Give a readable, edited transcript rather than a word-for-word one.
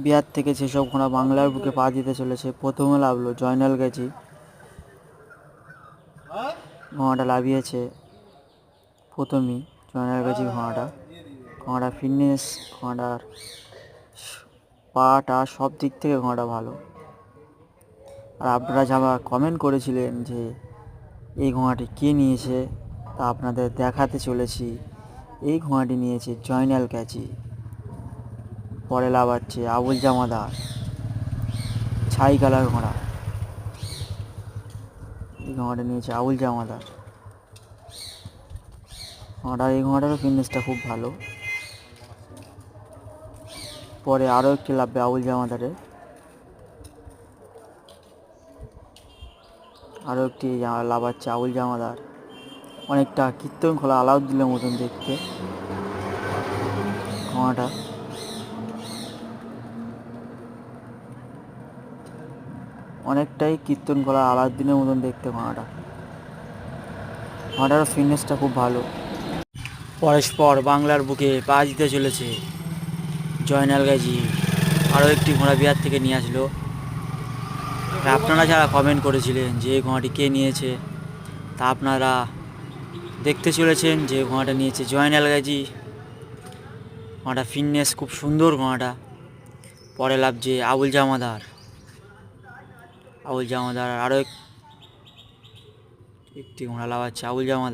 বিহার থেকে যেসব ঘোড়া বাংলার বুকে পা দিতে চলেছে, প্রথমে লাভলো জয়নাল গাজী। ঘোড়াটা লাভিয়েছে প্রথমেই জয়নাল গাজী ঘোড়াটা ফিটনেস, ঘোড়াটার পাটা সব দিক থেকে ঘোড়াটা ভালো। আর আপনারা যারা কমেন্ট করেছিলেন যে এই ঘোড়াটি কে নিয়েছে, তা আপনাদের দেখাতে চলেছি। এই ঘোড়াটি নিয়েছে জয়নাল গাজী। পরে লাভাচ্ছে আবুল জামাদার, ছাই কালার ঘোড়া। এই ঘোড়াটা নিয়েছে আবুল জামাদার। এই ঘোড়াটারও ফিটনেসটা খুব ভালো। পরে আরও একটি লাভবে আবুল জামাদারের, আরও একটি লাভাচ্ছে আবুল জামাদার। অনেকটা কীর্তন খোলা আলাউদ্দিনের মতন দেখতে ঘোড়াটা। অনেকটাই কীর্তন খোলা আলাউদ্দিনের মতন দেখতে ঘোড়াটারও ফিটনেসটা খুব ভালো। পরস্পর বাংলার বুকে পা দিতে চলেছে জয়নাল গাজী। আরও একটি ঘোড়া বিহার থেকে নিয়ে আসলো। আপনারা যারা কমেন্ট করেছিলেন যে এই ঘোড়াটি কে নিয়েছে, তা আপনারা দেখতে চলেছেন যে ঘোড়াটা নিয়েছে জয়নাল গাজী। ঘোড়াটা ফিটনেস খুব সুন্দর ঘোড়াটা। পরে লাভছে আবুল জামাদার। আরও একটি ঘোড়া লাভাচ্ছে আবুল জামাদার।